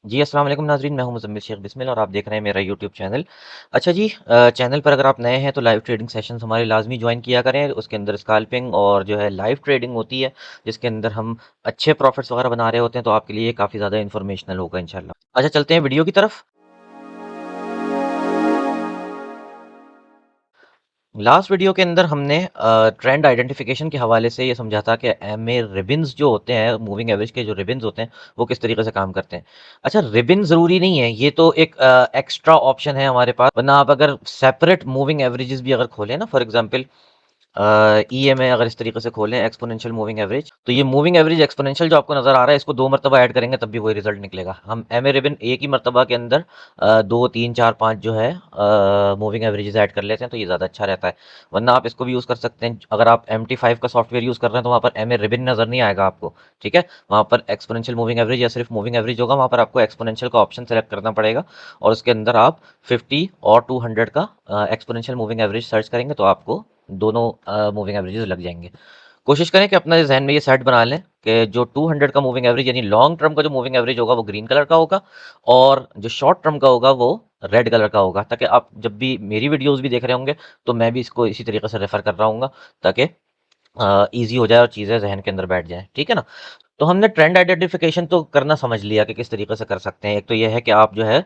जी, अस्सलाम वालेकुम नाज़रीन, मैं हूं मुज़म्मिल शेख बिस्मिल और आप देख रहे हैं मेरा यूट्यूब चैनल। अच्छा जी, चैनल पर अगर आप नए हैं तो लाइव ट्रेडिंग सेशंस हमारे लाज़मी ज्वाइन किया करें। उसके अंदर स्कैल्पिंग और जो है लाइव ट्रेडिंग होती है, जिसके अंदर हम अच्छे प्रॉफिट्स वगैरह बना रहे होते हैं, तो आपके लिए काफ़ी ज़्यादा इन्फॉर्मेशनल होगा इंशाल्लाह। अच्छा, चलते हैं वीडियो की तरफ। लास्ट वीडियो के अंदर हमने ट्रेंड आइडेंटिफिकेशन के हवाले से ये समझा था कि एमए रिबन्स जो होते हैं, मूविंग एवरेज के जो रिबन्स होते हैं, वो किस तरीके से काम करते हैं। अच्छा, रिबन ज़रूरी नहीं है, ये तो एक एक्स्ट्रा ऑप्शन है हमारे पास, वरना आप अगर सेपरेट मूविंग एवरेजेस भी अगर खोलें ना, फॉर एग्जांपल ईएमए अगर इस तरीके से खोलें, एक्सपोनेंशियल मूविंग एवरेज, तो ये मूविंग एवरेज एक्सपोनेंशियल जो आपको नजर आ रहा है, इसको 2 मरतबा ऐड करेंगे तब भी वही रिजल्ट निकलेगा। हम एमए रिबन एक ही मरतबा के अंदर 2 3 4 5 जो है मूविंग एवरेजेस ऐड कर लेते हैं, तो ये ज़्यादा अच्छा रहता है। वरना आप इसको भी यूज़ कर सकते हैं, अगर आप MT5 का सॉफ्टवेयर यूज़ कर रहे हैं तो वहाँ पर एमए रिबन नजर नहीं आएगा आपको। ठीक है, वहाँ पर एक्सपोनेंशियल मूविंग एवरेज या सिर्फ मूविंग एवरेज होगा, वहाँ पर आपको एक्सपोनेंशियल का ऑप्शन सेलेक्ट करना पड़ेगा और उसके अंदर आप 50 और 200 का एक्सपोनेंशियल मूविंग एवरेज सर्च करेंगे तो आपको दोनों मूविंग एवरेजेस लग जाएंगे। कोशिश करें कि अपना जहन में ये सेट बना लें कि जो 200 का मूविंग एवरेज यानी लॉन्ग टर्म का जो मूविंग एवरेज होगा वो ग्रीन कलर का होगा और जो शॉर्ट टर्म का होगा वो रेड कलर का होगा, ताकि आप जब भी मेरी वीडियोस भी देख रहे होंगे तो मैं भी इसको इसी तरीके से रेफर कर रहा हूँ, ताकि ईजी हो जाए और चीज़ें जहन के अंदर बैठ जाएं। ठीक है ना। तो हमने ट्रेंड आइडेंटिफिकेशन तो करना समझ लिया कि किस तरीके से कर सकते हैं। एक तो ये है कि आप जो है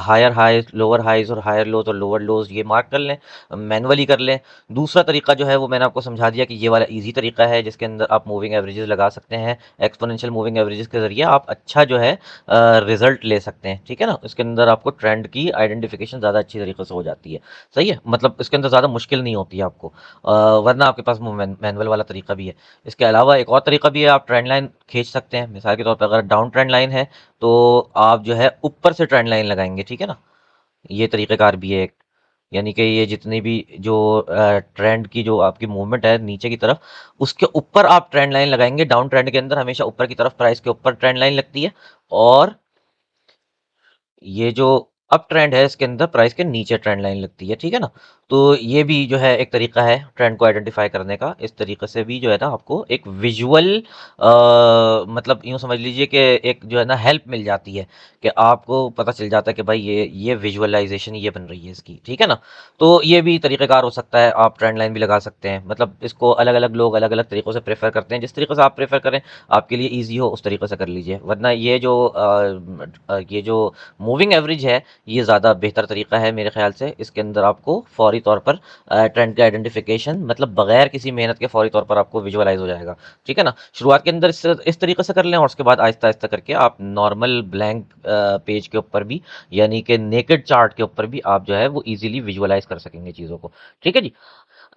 हायर हाइज, लोअर हाइज और हायर लोज और लोअर लोज ये मार्क कर लें, मैनुअली कर लें। दूसरा तरीका जो है वो मैंने आपको समझा दिया कि ये वाला इजी तरीका है, जिसके अंदर आप मूविंग एवरेजेस लगा सकते हैं। एक्सपोनेंशियल मूविंग एवरेजेस के जरिए आप अच्छा जो है रिजल्ट ले सकते हैं। ठीक है ना। इसके अंदर आपको ट्रेंड की आइडेंटिफिकेशन ज़्यादा अच्छी तरीके से हो जाती है। सही है, मतलब इसके अंदर ज़्यादा मुश्किल नहीं होती है आपको, वरना आपके पास मैनुअल वाला तरीका भी है। इसके अलावा एक और तरीका भी है, आप ट्रेंड लाइन खींच सकते हैं। मिसाल के तौर पर अगर डाउन ट्रेंड लाइन है तो आप जो है ऊपर से ट्रेंड लाइन लगाएंगे। ठीक है ना। ये तरीक़ेकार भी है एक, यानी कि ये जितनी भी जो ट्रेंड की जो आपकी मूवमेंट है नीचे की तरफ, उसके ऊपर आप ट्रेंड लाइन लगाएंगे। डाउन ट्रेंड के अंदर हमेशा ऊपर की तरफ प्राइस के ऊपर ट्रेंड लाइन लगती है, और ये जो अप ट्रेंड है इसके अंदर प्राइस के नीचे ट्रेंड लाइन लगती है। ठीक है ना। तो ये भी जो है एक तरीका है ट्रेंड को आइडेंटिफाई करने का। इस तरीके से भी जो है ना आपको एक विजुअल मतलब यूं समझ लीजिए कि एक जो है ना हेल्प मिल जाती है, कि आपको पता चल जाता है कि भाई ये विजुअलाइजेशन ये बन रही है इसकी। ठीक है ना। तो ये भी तरीक़ेकार हो सकता है, आप ट्रेंड लाइन भी लगा सकते हैं। मतलब इसको अलग अलग लोग अलग अलग तरीक़ों से प्रेफर करते हैं, जिस तरीके से आप प्रेफर करें आपके लिए ईजी हो उस तरीके से कर लीजिए। वरना ये जो मूविंग एवरेज है, ये ज़्यादा बेहतर तरीका है मेरे ख्याल से। इसके अंदर आपको फौरी तौर पर ट्रेंड का आइडेंटिफिकेशन, मतलब बगैर किसी मेहनत के फौरी तौर पर आपको विजुअलाइज हो जाएगा। ठीक है ना। शुरुआत के अंदर इस तरीके से कर लें और उसके बाद आहिस्ता आहिस्ता करके आप नॉर्मल ब्लैंक पेज के ऊपर भी, यानी कि नेकेड चार्ट के ऊपर भी आप जो है वो इजीली विजुअलाइज कर सकेंगे चीज़ों को। ठीक है जी।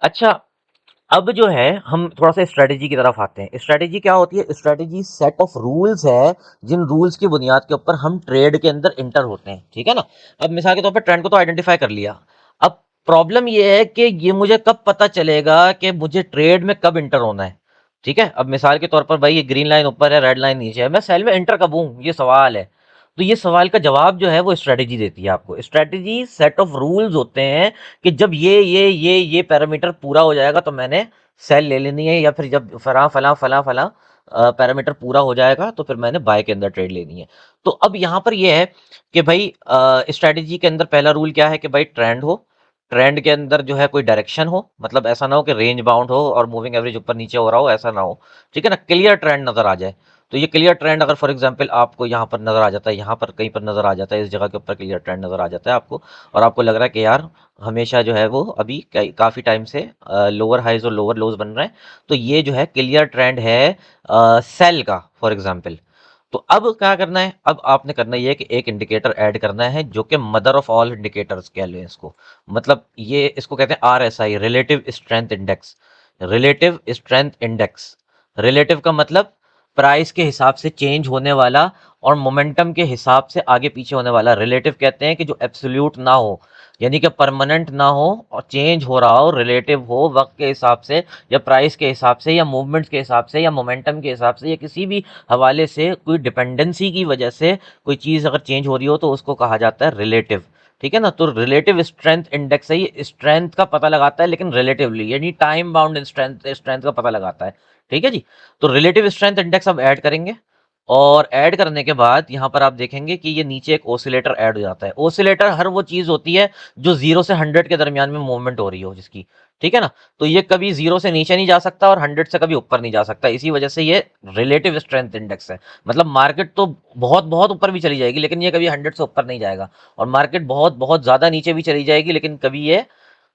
अच्छा, अब जो है हम थोड़ा सा स्ट्रेटेजी की तरफ आते हैं। स्ट्रेटेजी क्या होती है? स्ट्रेटेजी सेट ऑफ रूल्स है, जिन रूल्स की बुनियाद के ऊपर हम ट्रेड के अंदर इंटर होते हैं। ठीक है ना। अब मिसाल के तौर पर ट्रेंड को तो आइडेंटिफाई कर लिया। अब प्रॉब्लम ये है कि ये मुझे कब पता चलेगा कि मुझे ट्रेड में कब इंटर होना है। ठीक है। अब मिसाल के तौर पर भाई ये ग्रीन लाइन ऊपर है, रेड लाइन नीचे है, मैं सेल में इंटर कब हूं, ये सवाल है। तो ये सवाल का जवाब जो है वो स्ट्रेटेजी देती है आपको। स्ट्रेटेजी सेट ऑफ रूल्स होते हैं कि जब ये पैरामीटर पूरा हो जाएगा तो मैंने सेल ले लेनी है, या फिर जब फला फला फला फला पैरामीटर पूरा हो जाएगा तो फिर मैंने बाय के अंदर ट्रेड लेनी है। तो अब यहाँ पर यह है कि भाई स्ट्रेटेजी के अंदर पहला रूल क्या है कि भाई ट्रेंड हो, ट्रेंड के अंदर जो है कोई डायरेक्शन हो, मतलब ऐसा ना हो कि रेंज बाउंड हो और मूविंग एवरेज ऊपर नीचे हो रहा हो, ऐसा ना हो। ठीक है ना। क्लियर ट्रेंड नजर आ जाए। तो ये क्लियर ट्रेंड अगर फॉर एग्जांपल आपको यहाँ पर नजर आ जाता है, यहाँ पर कहीं पर नजर आ जाता है, इस जगह के ऊपर क्लियर ट्रेंड नजर आ जाता है आपको, और आपको लग रहा है कि यार हमेशा जो है वो अभी काफी टाइम से लोअर हाइज और लोअर लोज बन रहे हैं, तो ये जो है क्लियर ट्रेंड है सेल का फॉर एग्जांपल। तो अब क्या करना है? अब आपने करना ये है कि एक इंडिकेटर ऐड करना है, जो कि मदर ऑफ ऑल इंडिकेटर्स कह लें इसको। मतलब ये इसको कहते हैं RSI, relative strength index. Relative strength index, relative का मतलब प्राइस के हिसाब से चेंज होने वाला और मोमेंटम के हिसाब से आगे पीछे होने वाला। रिलेटिव कहते हैं कि जो एब्सोल्यूट ना हो, यानी कि परमानेंट ना हो और चेंज हो रहा हो, रिलेटिव हो वक्त के हिसाब से या प्राइस के हिसाब से या मूवमेंट्स के हिसाब से या मोमेंटम के हिसाब से या किसी भी हवाले से कोई डिपेंडेंसी की वजह से कोई चीज़ अगर चेंज हो रही हो तो उसको कहा जाता है रिलेटिव। ठीक है ना। तो रिलेटिव स्ट्रेंथ इंडेक्स है, ये स्ट्रेंथ का पता लगाता है लेकिन रिलेटिवली, यानी टाइम बाउंड स्ट्रेंथ स्ट्रेंथ का पता लगाता है। ठीक है जी। तो रिलेटिव स्ट्रेंथ इंडेक्स अब ऐड करेंगे। और ऐड करने के बाद यहाँ पर आप देखेंगे कि ये नीचे एक ऑसिलेटर ऐड हो जाता है। ऑसिलेटर हर वो चीज़ होती है जो 0 से 100 के दरमियान में मूवमेंट हो रही हो जिसकी, ठीक है ना? तो ये कभी 0 से नीचे नहीं जा सकता और 100 से कभी ऊपर नहीं जा सकता। इसी वजह से ये रिलेटिव स्ट्रेंथ इंडेक्स है। मतलब मार्केट तो बहुत-बहुत ऊपर भी चली जाएगी, लेकिन ये कभी 100 से ऊपर नहीं जाएगा, और मार्केट बहुत-बहुत ज़्यादा नीचे भी चली जाएगी, लेकिन कभी ये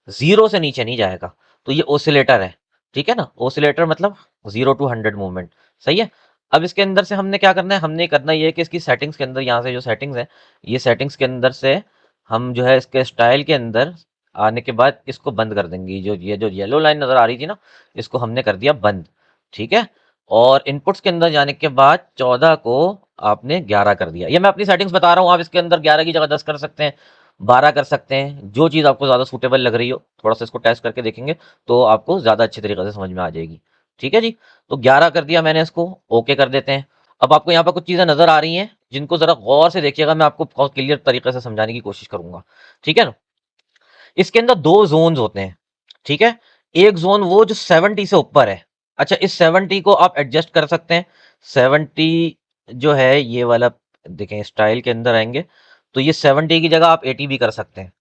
0 से नीचे नहीं जाएगा। तो ये ऑसिलेटर है, ठीक है ना? ऑसिलेटर मतलब 0 टू 100 मूवमेंट, सही है? अब इसके अंदर से हमने क्या करना है, हमने करना ये है कि इसकी सेटिंग्स के अंदर, यहाँ से जो सेटिंग्स है, ये सेटिंग्स के अंदर से हम जो है इसके स्टाइल के अंदर आने के बाद इसको बंद कर देंगे। जो येलो लाइन नजर आ रही थी ना, इसको हमने कर दिया बंद, ठीक है? और इनपुट्स के अंदर जाने के बाद 14 को आपने 11 कर दिया। ये मैं अपनी सेटिंग्स बता रहा हूँ, आप इसके अंदर 11 की जगह 10 कर सकते हैं, 12 कर सकते हैं, जो चीज़ आपको ज़्यादा सूटेबल लग रही हो। थोड़ा सा इसको टेस्ट करके देखेंगे तो आपको ज़्यादा अच्छे तरीके से समझ में आ जाएगी, ठीक है जी? तो 11 कर दिया मैंने इसको, ओके कर देते हैं। अब आपको यहाँ पर कुछ चीज़ें नज़र आ रही हैं, जिनको ज़रा गौर से देखिएगा, मैं आपको बहुत क्लियर तरीके से समझाने की कोशिश करूँगा, ठीक है ना? इसके अंदर 2 ज़ोन्स होते हैं, ठीक है? एक ज़ोन वो जो 70 से ऊपर है। अच्छा, इस 70 को आप एडजस्ट कर सकते हैं। 70 जो है ये वाला, देखें स्टाइल के अंदर आएँगे, तो ये 70 की जगह आप 80 भी कर सकते हैं,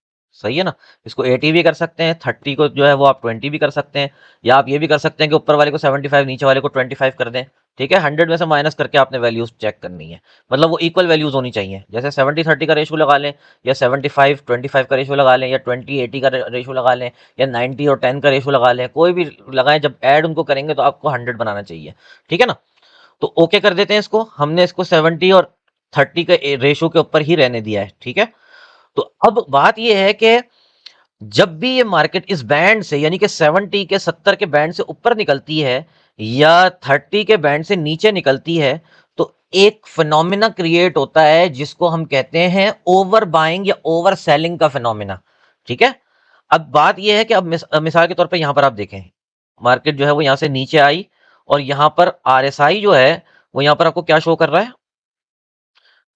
सही है ना? इसको 80 भी कर सकते हैं, 30 को जो है वो आप 20 भी कर सकते हैं, या आप ये भी कर सकते हैं कि ऊपर वाले को 75, नीचे वाले को 25 कर दें, ठीक है? 100 में से माइनस करके आपने वैल्यूज़ चेक करनी है। मतलब वो इक्वल वैल्यूज़ होनी चाहिए। जैसे 70-30 का रेशियो लगा लें, या 75-25 का रेशियो लगा लें, या 20-80 का रेशियो लगा लें, या 90 और 10 का रेशियो लगा लें, कोई भी लगाएं, जब ऐड उनको करेंगे तो आपको 100 बनाना चाहिए, ठीक है ना? तो ओके कर देते हैं इसको। हमने इसको 70 और 30 के रेशियो के ऊपर ही रहने दिया है, ठीक है? तो अब बात यह है कि जब भी ये मार्केट इस बैंड से, यानी कि 70 के 70 के बैंड से ऊपर निकलती है, या 30 के बैंड से नीचे निकलती है, तो एक फिनोमिना क्रिएट होता है जिसको हम कहते हैं ओवर बाइंग या ओवर सेलिंग का फिनोमिना, ठीक है? अब बात यह है कि अब मिसाल के तौर पे यहां पर आप देखें, मार्केट जो है वो यहां से नीचे आई, और यहां पर आरएसआई जो है वो यहां पर आपको क्या शो कर रहा है,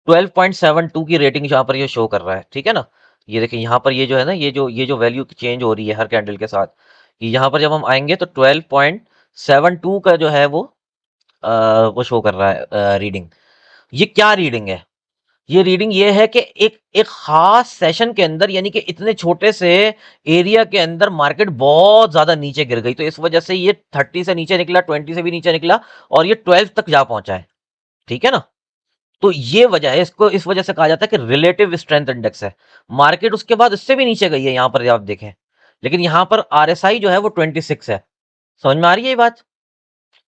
12.72 की रेटिंग यहाँ पर ये शो कर रहा है, ठीक है ना? ये देखिए यहाँ पर ये जो है ना, ये जो वैल्यू चेंज हो रही है हर कैंडल के साथ, कि यहाँ पर जब हम आएंगे तो 12.72 का जो है वो शो कर रहा है रीडिंग। ये क्या रीडिंग है? ये रीडिंग ये है कि एक एक खास सेशन के अंदर, यानी कि इतने छोटे से एरिया के अंदर मार्केट बहुत ज्यादा नीचे गिर गई, तो इस वजह से ये 30 से नीचे निकला, 20 से भी नीचे निकला, और ये 12 तक जा पहुंचा है, ठीक है ना? तो ये वजह है, इसको इस वजह से कहा जाता है कि रिलेटिव स्ट्रेंथ इंडेक्स है। मार्केट उसके बाद इससे भी नीचे गई है, यहां पर आप देखें, लेकिन यहां पर आरएसआई जो है वो 26 है। समझ में आ रही है ये बात?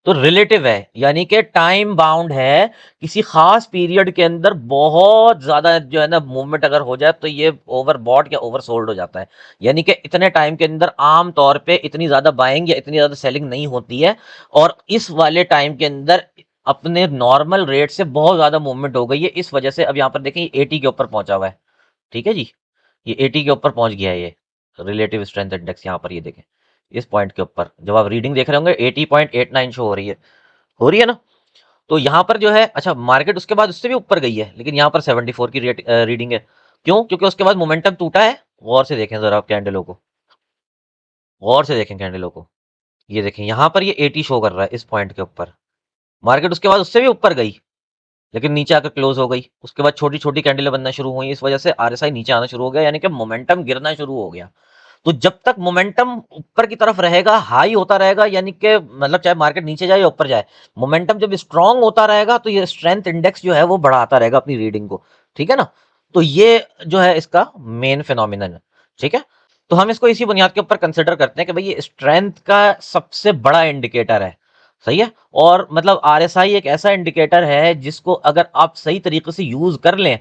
तो रिलेटिव है, यानी कि टाइम बाउंड है। किसी खास पीरियड के अंदर बहुत ज्यादा जो है ना मूवमेंट अगर हो जाए, तो ये ओवरबॉट या ओवरसोल्ड हो जाता है। यानी कि इतने टाइम के अंदर आम तौर पे इतनी ज्यादा बाइंग या इतनी ज्यादा सेलिंग नहीं होती है, और इस वाले टाइम के अंदर अपने नॉर्मल रेट से बहुत ज्यादा मूवमेंट हो गई है। इस वजह से अब यहाँ पर देखें, ये 80 के ऊपर पहुंचा हुआ है, ठीक है जी? ये 80 के ऊपर पहुंच गया है, ये रिलेटिव स्ट्रेंथ इंडेक्स यहाँ पर, ये देखें इस पॉइंट के ऊपर जब आप रीडिंग देख रहे होंगे 80.89 शो हो रही है ना? तो यहाँ पर जो है, अच्छा मार्केट उसके बाद उससे भी ऊपर गई है, लेकिन यहाँ पर 74 की रीडिंग है। क्यों? क्योंकि उसके बाद मोमेंटम टूटा है। गौर से देखें जरा आप कैंडलों को, गौर से देखें कैंडलों को। ये देखें यहाँ पर ये 80 शो कर रहा है इस पॉइंट के ऊपर। मार्केट उसके बाद उससे भी ऊपर गई, लेकिन नीचे आकर क्लोज हो गई। उसके बाद छोटी छोटी कैंडलें बनना शुरू हुई, इस वजह से आरएसआई नीचे आना शुरू हो गया, यानी कि मोमेंटम गिरना शुरू हो गया। तो जब तक मोमेंटम ऊपर की तरफ रहेगा, हाई होता रहेगा, यानी कि मतलब चाहे मार्केट नीचे जाए या ऊपर जाए, मोमेंटम जब स्ट्रांग होता रहेगा, तो ये स्ट्रेंथ इंडेक्स जो है वो बढ़ाता रहेगा अपनी रीडिंग को, ठीक है ना? तो ये जो है इसका मेन फिनोमिनन है, ठीक है? तो हम इसको इसी बुनियाद के ऊपर कंसिडर करते हैं कि भाई ये स्ट्रेंथ का सबसे बड़ा इंडिकेटर है, सही है? और मतलब आरएसआई एक ऐसा इंडिकेटर है जिसको अगर आप सही तरीके से यूज कर लें,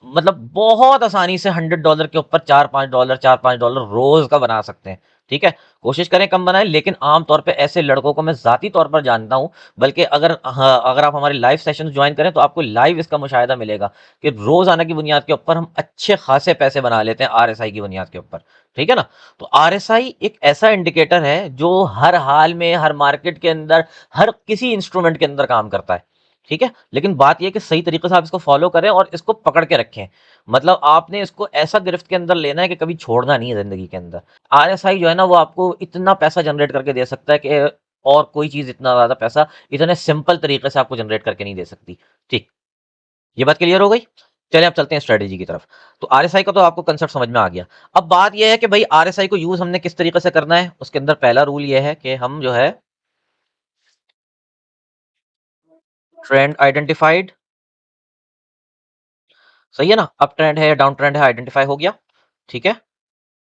मतलब बहुत आसानी से $100 के ऊपर $4-5 रोज का बना सकते हैं, ठीक है? कोशिश करें कम बनाएं, लेकिन आमतौर पे ऐसे लड़कों को मैं जाती तौर पर जानता हूं। बल्कि अगर, हाँ, अगर आप हमारे लाइव सेशन ज्वाइन करें तो आपको लाइव इसका मुशाहिदा मिलेगा कि रोजाना की बुनियाद के ऊपर हम अच्छे खासे पैसे बना लेते हैं आरएसआई की बुनियाद के ऊपर, ठीक है ना? तो आरएसआई एक ऐसा इंडिकेटर है जो हर हाल में, हर मार्केट के अंदर, हर किसी इंस्ट्रूमेंट के अंदर काम करता है, ठीक है? लेकिन बात यह है कि सही तरीके से आप इसको फॉलो करें और इसको पकड़ के रखें। मतलब आपने इसको ऐसा गिरफ्त के अंदर लेना है कि कभी छोड़ना नहीं है जिंदगी के अंदर। आरएसआई जो है ना वो आपको इतना पैसा जनरेट करके दे सकता है कि और कोई चीज इतना ज्यादा पैसा इतने सिंपल तरीके से आपको जनरेट करके नहीं दे सकती। ठीक, ये बात क्लियर हो गई। चलिए अब चलते हैं स्ट्रेटेजी की तरफ। तो आरएसआई का तो आपको कंसेप्ट समझ में आ गया। अब बात यह है कि भाई आरएसआई को यूज हमने किस तरीके से करना है। उसके अंदर पहला रूल यह है कि हम जो है ट्रेंड आइडेंटिफाइड, सही है ना, अप ट्रेंड है या डाउन ट्रेंड है आइडेंटिफाई हो गया, ठीक है।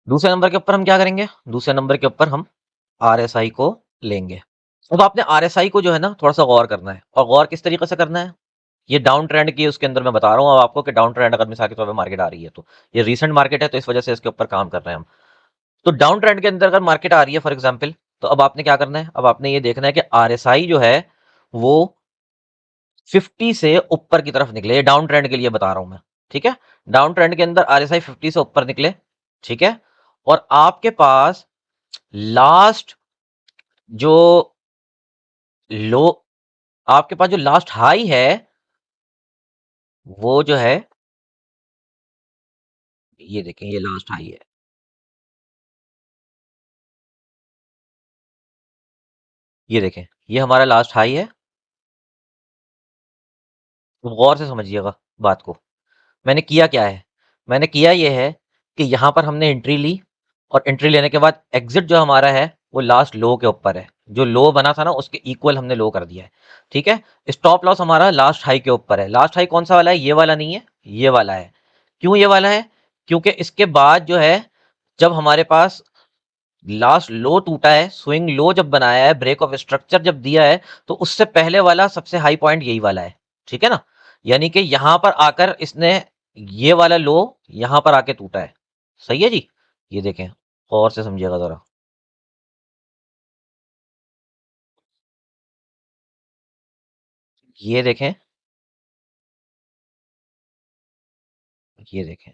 दूसरे नंबर के ऊपर हम क्या करेंगे, दूसरे नंबर के ऊपर हम आरएसआई को लेंगे। अब आपने आरएसआई को जो है ना थोड़ा सा गौर करना है, और गौर किस तरीके से करना है, ये डाउन ट्रेंड की उसके अंदर मैं बता रहा हूँ अब आपको कि डाउन ट्रेंड अगर मिसाल के तौर पे मार्केट आ रही है, तो ये रीसेंट मार्केट है तो इस वजह से इसके ऊपर काम कर रहे हैं हम। तो डाउन ट्रेंड के अंदर अगर मार्केट आ रही है फॉर एग्जांपल, तो अब आपने क्या करना है, अब आपने ये देखना है कि आरएसआई जो है वो 50 से ऊपर की तरफ निकले। ये डाउन ट्रेंड के लिए बता रहा हूं मैं, ठीक है। डाउन ट्रेंड के अंदर आरएसआई 50 से ऊपर निकले, ठीक है। और आपके पास लास्ट जो लो, आपके पास जो लास्ट हाई है वो जो है, ये देखें ये लास्ट हाई है, ये देखें ये हमारा लास्ट हाई है। तो गौर से समझिएगा बात को। मैंने किया क्या है, मैंने किया ये है कि यहां पर हमने एंट्री ली, और एंट्री लेने के बाद एग्जिट जो हमारा है वो लास्ट लो के ऊपर है, जो लो बना था ना उसके इक्वल हमने लो कर दिया है, ठीक है। स्टॉप लॉस हमारा लास्ट हाई के ऊपर है। लास्ट हाई कौन सा वाला है, ये वाला नहीं है, ये वाला है। क्यों ये वाला है, क्योंकि इसके बाद जो है जब हमारे पास लास्ट लो टूटा है, स्विंग लो जब बनाया है, ब्रेक ऑफ स्ट्रक्चर जब दिया है, तो उससे पहले वाला सबसे हाई पॉइंट यही वाला है, ठीक है ना। यानी कि यहां पर आकर इसने ये वाला लो यहां पर आके टूटा है, सही है जी। ये देखें और से समझिएगा जरा, ये देखें, ये देखें।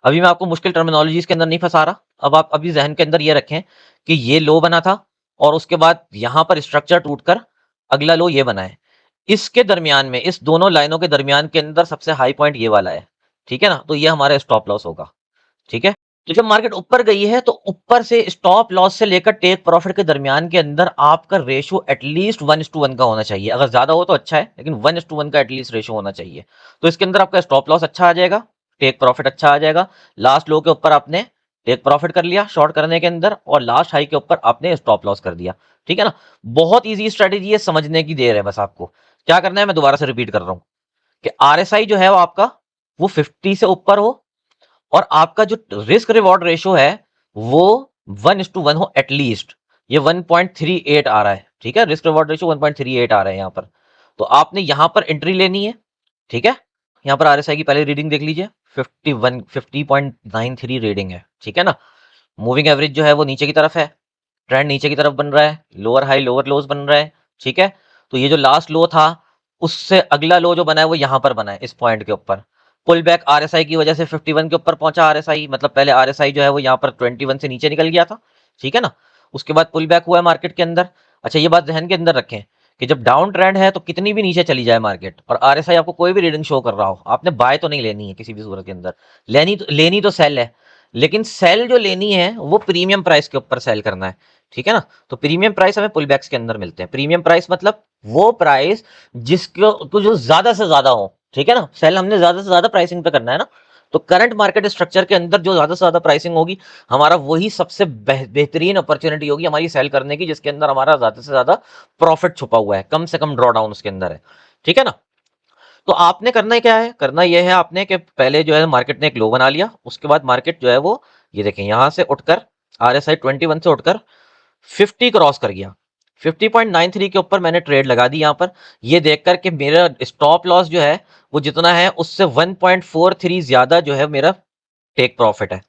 अभी मैं आपको मुश्किल टर्मिनोलॉजीज के अंदर नहीं फंसा रहा, अब आप अभी जहन के अंदर ये रखें कि ये लो बना था, और उसके बाद यहां पर स्ट्रक्चर टूटकर अगला लो ये बना है। इसके दरमियान में, इस दोनों लाइनों के दरमियान के अंदर सबसे हाई पॉइंट ये वाला है, ठीक है ना। तो ये हमारा स्टॉप लॉस होगा, ठीक है। तो जब मार्केट ऊपर गई है तो ऊपर से स्टॉप लॉस से लेकर टेक प्रॉफिट के दरमियान के अंदर आपका रेशियो एटलीस्ट 1:1 का होना चाहिए। अगर ज्यादा हो तो अच्छा है, लेकिन 1:1 का एटलीस्ट रेशियो होना चाहिए। तो इसके अंदर आपका स्टॉप लॉस अच्छा आ जाएगा, टेक प्रॉफिट अच्छा आ जाएगा। लास्ट लो के ऊपर आपने टेक प्रॉफिट कर लिया शॉर्ट करने के अंदर, और लास्ट हाई के ऊपर आपने स्टॉप लॉस कर दिया, ठीक है ना। बहुत ईजी स्ट्रेटेजी है, समझने की देर है बस आपको। क्या करना है, मैं दोबारा से रिपीट कर रहा हूं कि आरएसआई जो है वो आपका वो 50 से ऊपर हो, और आपका जो रिस्क रिवॉर्ड रेशियो है वो 1:1 हो एटलीस्ट। ये 1.38 आ रहा है, ठीक है। रिस्क रिवॉर्ड रेशियो 1.38 आ रहा है यहाँ पर। तो आपने यहाँ पर एंट्री लेनी है, ठीक है। यहाँ पर आरएसआई की पहले रीडिंग देख लीजिए, 50.93 रीडिंग है, ठीक है ना। मूविंग एवरेज जो है वो नीचे की तरफ है, ट्रेंड नीचे की तरफ बन रहा है, लोअर हाई लोअर लोज बन रहा है, ठीक है। तो ये जो लास्ट लो था उससे अगला लो जो बना है वो यहां पर बना है, इस पॉइंट के ऊपर। पुल बैक आरएसआई की वजह से 51 के ऊपर पहुंचा आरएसआई, मतलब पहले आरएसआई जो है वो यहाँ पर 21 से नीचे निकल गया था, ठीक है ना। उसके बाद पुल बैक हुआ है मार्केट के अंदर। अच्छा ये बात ध्यान के अंदर रखें कि जब डाउन ट्रेंड है तो कितनी भी नीचे चली जाए मार्केट और आरएसआई आपको कोई भी रीडिंग शो कर रहा हो, आपने बाय तो नहीं लेनी है किसी भी सूरत के अंदर। लेनी तो सेल है, लेकिन सेल जो लेनी है वो प्रीमियम प्राइस के ऊपर सेल करना है, ठीक है ना। तो प्रीमियम प्राइस हमें पुल बैक्स के अंदर मिलते हैं। प्रीमियम प्राइस मतलब वो प्राइस जिसको को जो ज्यादा से ज्यादा हो, ठीक है ना। सेल हमने ज्यादा से ज्यादा प्राइसिंग पे करना है ना। तो करंट मार्केट स्ट्रक्चर के अंदर जो ज्यादा से ज्यादा प्राइसिंग होगी, हमारा वही सबसे बेहतरीन अपॉर्चुनिटी होगी हमारी सेल करने की, जिसके अंदर हमारा ज्यादा से ज्यादा प्रॉफिट छुपा हुआ है, कम से कम ड्रॉ डाउन उसके अंदर है, ठीक है ना। तो आपने करना क्या है, करना यह है आपने कि पहले जो है मार्केट ने एक लो बना लिया, उसके बाद मार्केट जो है वो ये देखें यहां से उठकर आरएसआई 21 से उठकर 50 क्रॉस कर गया। 50.93 के ऊपर मैंने ट्रेड लगा दी यहां पर, ये देखकर कि मेरा स्टॉप लॉस जो है वो जितना है उससे 1.43 ज्यादा जो है मेरा टेक प्रॉफिट है,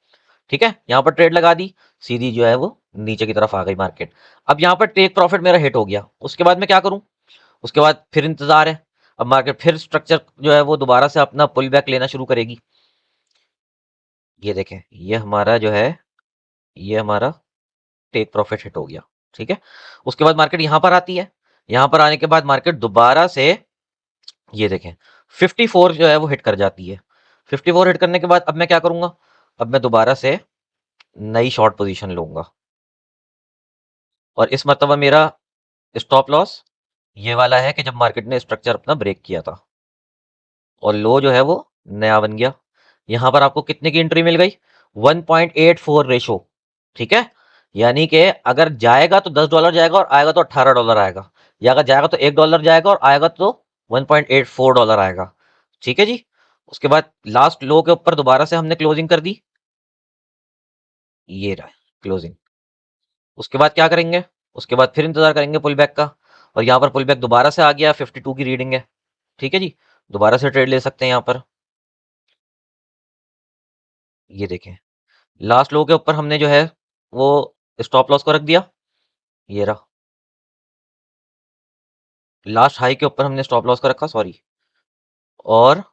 ठीक है। यहां पर ट्रेड लगा दी, सीधी जो है वो नीचे की तरफ आ गई मार्केट। अब यहां पर टेक प्रॉफिट मेरा हिट हो गया, उसके बाद मैं क्या करूं, उसके बाद फिर इंतजार है। अब मार्केट फिर स्ट्रक्चर जो है वो दोबारा से अपना पुल बैक लेना शुरू करेगी। ये देखें ये हमारा जो है, ये हमारा टेक प्रॉफिट हिट हो गया, ठीक है। उसके बाद मार्केट यहां पर आती है, यहां पर आने के बाद मार्केट दोबारा से ये देखें 54 जो है वो हिट कर जाती है। 54 हिट करने के बाद अब मैं क्या करूंगा, अब मैं दोबारा से नई शॉर्ट पोजीशन लूंगा, और इस मरतबा मेरा स्टॉप लॉस ये वाला है कि जब मार्केट ने स्ट्रक्चर अपना ब्रेक किया था और लो जो है वो नया बन गया। यहां पर आपको कितने की एंट्री मिल गई? 1.84 रेशो। ठीक है, यानी कि अगर जाएगा तो $10 जाएगा और आएगा तो $18 आएगा, या अगर जाएगा तो $1 जाएगा और आएगा तो $1.84 आएगा। ठीक है जी। उसके बाद लास्ट लो के ऊपर दोबारा से हमने क्लोजिंग कर दी, ये रहा क्लोजिंग। उसके बाद क्या करेंगे? उसके बाद फिर इंतजार करेंगे पुल बैक का, और यहाँ पर पुल बैक दोबारा से आ गया, 52 की रीडिंग है। ठीक है जी, दोबारा से ट्रेड ले सकते हैं यहाँ पर। ये देखें, लास्ट लो के ऊपर हमने जो है वो स्टॉप लॉस को रख दिया, ये रहा। लास्ट हाई के ऊपर हमने स्टॉप लॉस का रखा, सॉरी, और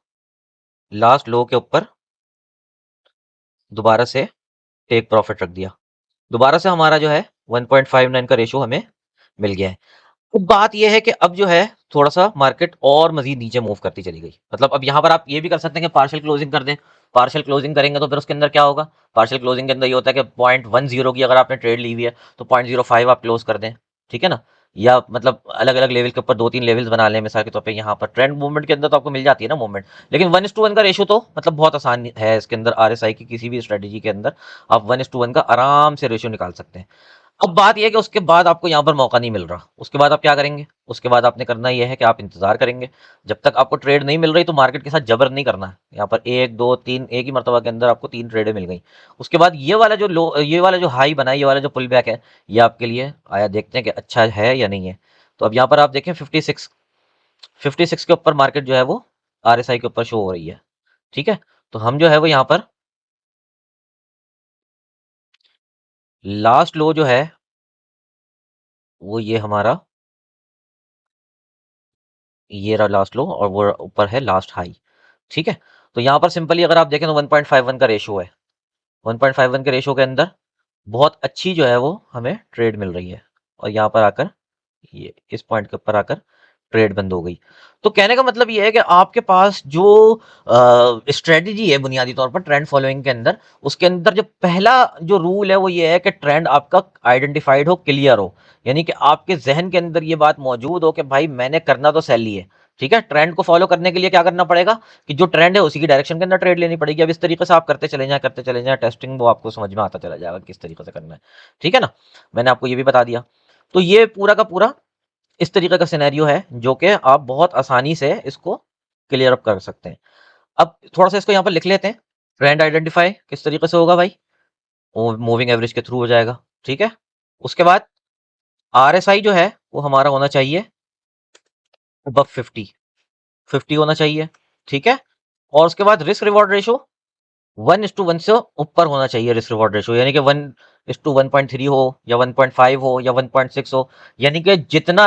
लास्ट लो के ऊपर दोबारा से टेक प्रॉफिट रख दिया। दोबारा से हमारा जो है 1.59 का रेशो हमें मिल गया है। अब बात यह है कि अब जो है थोड़ा सा मार्केट और मजीद नीचे मूव करती चली गई। मतलब अब यहां पर आप ये भी कर सकते हैं कि पार्शियल क्लोजिंग कर दें। पार्शियल क्लोजिंग करेंगे तो फिर उसके अंदर क्या होगा? पार्शियल क्लोजिंग के अंदर ये होता है कि 0.10 की अगर आपने ट्रेड ली हुई है तो 0.05 आप क्लोज कर दें। ठीक है ना, या मतलब अलग अलग लेवल के ऊपर दो तीन लेवल्स बना लें। मिसाल के तौर पे यहाँ पर ट्रेंड मूवमेंट के अंदर तो आपको मिल जाती है ना मूवमेंट, लेकिन 1:1 का रेशो तो मतलब बहुत आसान है इसके अंदर। आरएसआई की किसी भी स्ट्रेटेजी के अंदर आप 1:1 का आराम से रेशियो निकाल सकते हैं। अब बात यह है कि उसके बाद आपको यहाँ पर मौका नहीं मिल रहा, उसके बाद आप क्या करेंगे? उसके बाद आपने करना यह है कि आप इंतजार करेंगे जब तक आपको ट्रेड नहीं मिल रही। तो मार्केट के साथ जबर नहीं करना है। यहाँ पर एक दो तीन, एक ही मरतबा के अंदर आपको 3 ट्रेडें मिल गई। उसके बाद ये वाला जो लो, ये वाला जो हाई बना है, ये वाला जो पुल बैक है, ये आपके लिए आया। देखते हैं कि अच्छा है या नहीं है। तो अब यहाँ पर आप देखें 56 के ऊपर मार्केट जो है वो आरएसआई के ऊपर शो हो रही है। ठीक है, तो हम जो है वो यहाँ पर लास्ट लो जो है वो ये हमारा, ये रहा लास्ट लो, और वो ऊपर है लास्ट हाई। ठीक है, तो यहाँ पर सिंपली अगर आप देखें तो 1.51 का रेशो है। 1.51 के रेशो के अंदर बहुत अच्छी जो है वो हमें ट्रेड मिल रही है, और यहाँ पर आकर ये इस पॉइंट के ऊपर आकर ट्रेड बंद हो गई। तो कहने का मतलब ये है कि आपके पास जो स्ट्रेटजी है बुनियादी तौर पर ट्रेंड फॉलोइंग के अंदर, उसके अंदर जो पहला जो रूल है वो ये है कि ट्रेंड आपका आइडेंटिफाइड हो, क्लियर हो। यानी कि आपके जहन के अंदर ये बात मौजूद हो कि भाई मैंने करना तो सेल ही है। ठीक है, ट्रेंड को फॉलो करने के लिए क्या करना पड़ेगा कि जो ट्रेंड है उसी की डायरेक्शन के अंदर ट्रेड लेनी पड़ेगी। अब इस तरीके से आप करते चले जाएं टेस्टिंग, वो आपको समझ में आता चला जाएगा किस तरीके से करना है। ठीक है ना, मैंने आपको ये भी बता दिया। तो ये पूरा का पूरा इस तरीके का सिनेरियो है जो कि आप बहुत आसानी से इसको क्लियर अप कर सकते हैं। अब थोड़ा सा इसको यहाँ पर लिख लेते हैं। ट्रेंड आइडेंटिफाई किस तरीके से होगा भाई? मूविंग एवरेज के थ्रू हो जाएगा। ठीक है, उसके बाद आरएसआई जो है वो हमारा होना चाहिए अब 50 होना चाहिए। ठीक है, और उसके बाद रिस्क रिवॉर्ड रेशो 1:1 से ऊपर होना चाहिए। रिस्क रिवॉर्ड रेशो यानी कि 1:1.3 हो, या 1.5 हो, या 1.6 हो। यानी कि जितना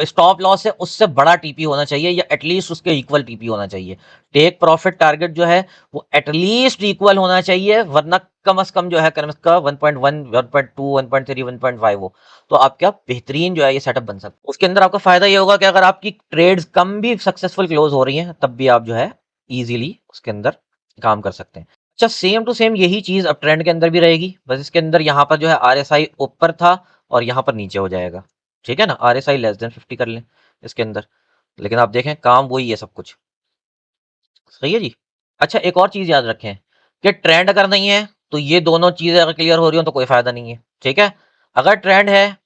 स्टॉप लॉस है उससे बड़ा टीपी होना चाहिए, या एटलीस्ट उसके इक्वल टीपी होना चाहिए। टेक प्रॉफिट टारगेट जो है वो एटलीस्ट इक्वल होना चाहिए, वरना कम से कम जो है कम का 1.1, 1.2, 1.3, 1.5 हो, तो आपका बेहतरीन जो है ये सेटअप बन सकता है। उसके अंदर आपका फायदा ये होगा कि अगर आपकी ट्रेड्स कम भी सक्सेसफुल क्लोज हो रही हैं तब भी आप जो है इजीली उसके अंदर काम कर सकते हैं। अच्छा, सेम टू सेम यही चीज अब ट्रेंड के अंदर भी रहेगी, बस इसके अंदर यहाँ पर जो है आरएसआई ऊपर था और यहाँ पर नीचे हो जाएगा। ठीक है ना, आरएसआई लेस देन 50 कर लें इसके अंदर, लेकिन आप देखें काम वही है सब कुछ। सही है जी। अच्छा, एक और चीज याद रखें कि ट्रेंड अगर नहीं है तो ये दोनों चीजें अगर क्लियर हो रही हो तो कोई फायदा नहीं है। ठीक है, अगर ट्रेंड है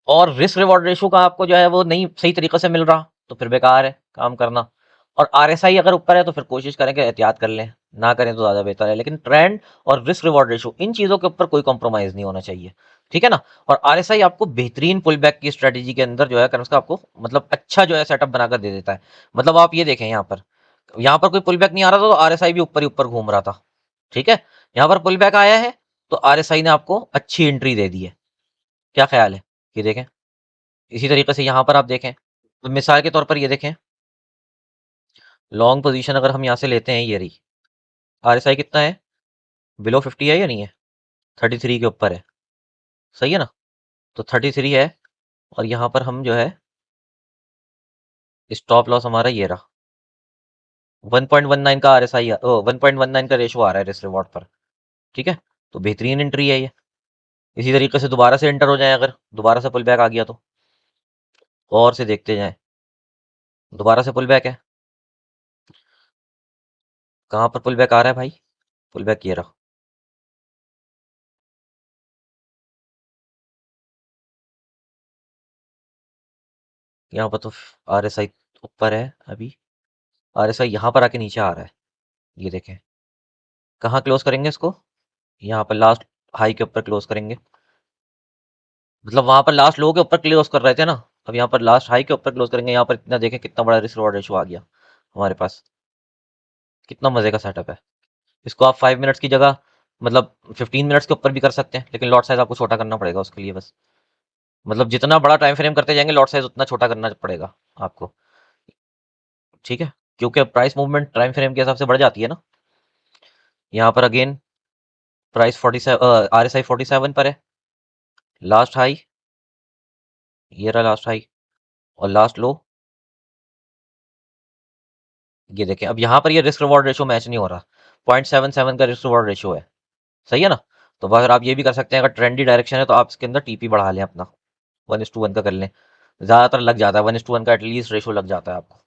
और रिस्क रिवॉर्ड रेशो का आपको जो है वो नहीं सही तरीके से मिल रहा तो फिर बेकार है काम करना। और आरएसआई अगर ऊपर है तो फिर कोशिश करें कि एहतियात कर लें, ना करें तो ज़्यादा बेहतर है। लेकिन ट्रेंड और रिस्क रिवॉर्ड रेशो इन चीज़ों के ऊपर कोई कॉम्प्रोमाइज़ नहीं होना चाहिए। ठीक है ना, और आरएसआई आपको बेहतरीन पुल बैक की स्ट्रेटेजी के अंदर जो है उसका आपको मतलब अच्छा जो है सेटअप बनाकर दे देता है। मतलब आप ये देखें, यहाँ पर कोई पुल बैक नहीं आ रहा था तो आरएसआई भी ऊपर ही ऊपर घूम रहा था। ठीक है, यहाँ पर पुल बैक आया है तो आरएसआई ने आपको अच्छी एंट्री दे दी है। क्या ख्याल है? ये देखें, इसी तरीके से यहाँ पर आप देखें, तो मिसाल के तौर पर ये देखें, लॉन्ग पोजीशन अगर हम यहाँ से लेते हैं, ये रही आरएसआई कितना है, बिलो 50 है या नहीं है? 33 के ऊपर है। सही है ना, तो 33 है, और यहाँ पर हम जो है स्टॉप लॉस हमारा ये रहा 1.19 का आरएसआई, 1.19 का रेशो आ रहा है रिस्क रिवॉर्ड पर। ठीक है, तो बेहतरीन एंट्री है ये। इसी तरीके से दोबारा से एंटर हो जाए अगर दोबारा से पुल बैक आ गया तो और से देखते जाएं। दोबारा से पुल बैक है। कहाँ पर पुल बैक आ रहा है भाई? पुल बैक ये रहा। यहाँ पर तो RSI ऊपर है अभी। RSI यहाँ पर आके नीचे आ रहा है। ये देखें। कहाँ क्लोज करेंगे इसको? यहाँ पर लास्ट हाई के ऊपर क्लोज करेंगे। मतलब वहां पर लास्ट लो के ऊपर क्लोज कर रहे थे ना, अब यहाँ पर लास्ट हाई के ऊपर क्लोज करेंगे। यहाँ पर इतना देखें कितना बड़ा रिस्क रिवॉर्ड रेशो आ गया हमारे पास। कितना मजे का सेटअप है। इसको आप 5 मिनट्स की जगह मतलब 15 मिनट्स के ऊपर भी कर सकते हैं, लेकिन लॉट साइज आपको छोटा करना पड़ेगा उसके लिए बस। मतलब जितना बड़ा टाइम फ्रेम करते जाएंगे लॉट साइज उतना छोटा करना पड़ेगा आपको। ठीक है, क्योंकि प्राइस मूवमेंट टाइम फ्रेम के हिसाब से बढ़ जाती है ना। यहाँ पर अगेन प्राइस 47, RSI 47 पर है। लास्ट हाई ये रहा, लास्ट हाई और लास्ट लो ये देखें। अब यहाँ पर ये रिस्क रिवॉर्ड रेशो मैच नहीं हो रहा। 0.77 का रिस्क रिवॉर्ड रेशो है। सही है ना। तो अगर आप ये भी कर सकते हैं, अगर ट्रेंडी डायरेक्शन है तो आप इसके अंदर TP बढ़ा लें अपना, 1:1 का कर लें। ज्यादातर लग जाता है 1:1 का, एटलीस्ट रेशो लग जाता है आपको।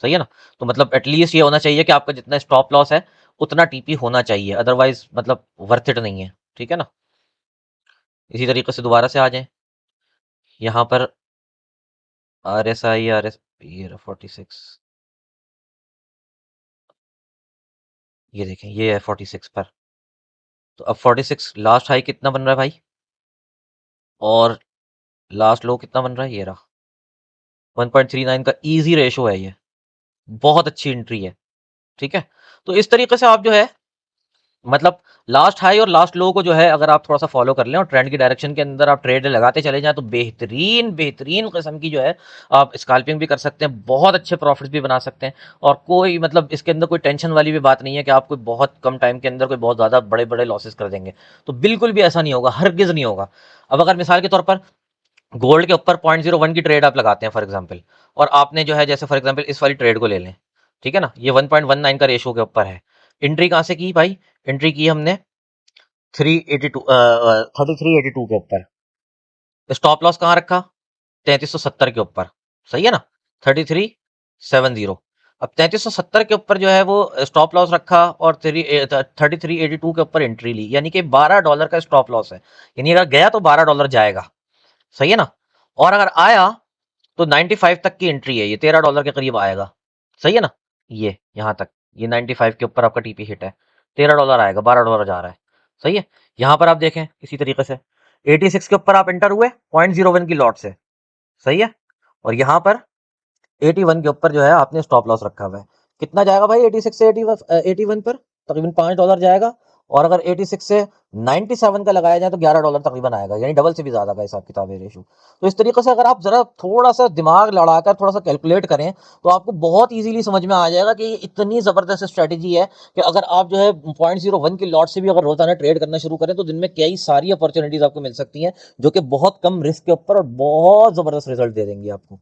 सही है ना। तो मतलब एटलीस्ट ये होना चाहिए कि आपका जितना स्टॉप लॉस है उतना TP होना चाहिए, अदरवाइज मतलब वर्थ इट नहीं है। ठीक है ना। इसी तरीके से दोबारा से आ जाएं। यहाँ पर RSI ये 46, ये देखें ये है 46 पर। तो अब 46 लास्ट हाई कितना बन रहा है भाई, और लास्ट लो कितना बन रहा है, ये रहा। 1.39 का इजी रेशो है ये। बहुत अच्छी एंट्री है। ठीक है। तो इस तरीके से आप जो है मतलब लास्ट हाई और लास्ट लो को जो है अगर आप थोड़ा सा फॉलो कर लें और ट्रेंड की डायरेक्शन के अंदर आप ट्रेड लगाते चले जाएं तो बेहतरीन बेहतरीन किस्म की जो है आप स्कैल्पिंग भी कर सकते हैं, बहुत अच्छे प्रॉफिट्स भी बना सकते हैं। और कोई मतलब इसके अंदर कोई टेंशन वाली भी बात नहीं है कि आप कोई बहुत कम टाइम के अंदर कोई बहुत ज़्यादा बड़े बड़े लॉसेस कर देंगे। तो बिल्कुल भी ऐसा नहीं होगा, हरगिज़ नहीं होगा। अब अगर मिसाल के तौर पर गोल्ड के ऊपर 0.01 की ट्रेड आप लगाते हैं फॉर एग्जांपल, और आपने जो है जैसे फॉर एग्जांपल इस वाली ट्रेड को ले लें। ठीक है ना, ये 1.19 का रेशो के ऊपर है। एंट्री कहाँ से की भाई? एंट्री की हमने 3382 के ऊपर। स्टॉप लॉस कहाँ रखा? 3370 के ऊपर। सही है ना। 3370। अब 3370 के ऊपर जो है वो स्टॉप लॉस रखा और 3382 के ऊपर एंट्री ली, यानी कि $12 का स्टॉप लॉस है। यानी अगर गया तो $12 जाएगा। सही है ना। और अगर आया तो 95 तक की एंट्री है, ये $13 के करीब आएगा। सही है ना। ये यहाँ तक ये 95 के ऊपर आपका TP हिट है, $13 आएगा, $12 जा रहा है। सही है। यहाँ पर आप देखें इसी तरीके से 86 के ऊपर आप एंटर हुए 0.01 की लॉट से। सही है। और यहाँ पर 81 के ऊपर जो है आपने स्टॉप लॉस रखा हुआ है। कितना जाएगा भाई 86 से 81 पर? तकरीबन $5 जाएगा। और अगर 86 से 97 का लगाया जाए तो $11 तकरीबन आएगा, यानी डबल से भी ज्यादा का हिसाब किताब है रेशो। तो इस तरीके से अगर आप जरा थोड़ा सा दिमाग लड़ाकर थोड़ा सा कैलकुलेट करें तो आपको बहुत इजीली समझ में आ जाएगा कि ये इतनी जबरदस्त स्ट्रेटेजी है कि अगर आप जो है 0.01 की लॉट से भी अगर रोजाना ट्रेड करना शुरू करें तो दिन में कई सारी अपॉर्चुनिटीज आपको मिल सकती हैं, जो कि बहुत कम रिस्क के ऊपर और बहुत जबरदस्त रिजल्ट दे देंगी आपको।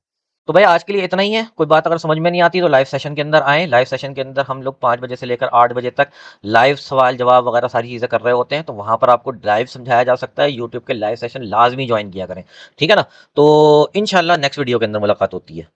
तो भाई आज के लिए इतना ही है। कोई बात अगर समझ में नहीं आती तो लाइव सेशन के अंदर आएँ। लाइव सेशन के अंदर हम लोग 5 बजे से लेकर 8 बजे तक लाइव सवाल जवाब वगैरह सारी चीज़ें कर रहे होते हैं, तो वहाँ पर आपको लाइव समझाया जा सकता है। यूट्यूब के लाइव सेशन लाजमी ज्वाइन किया करें। ठीक है ना। तो इंशाल्लाह नेक्स्ट वीडियो के अंदर मुलाकात होती है।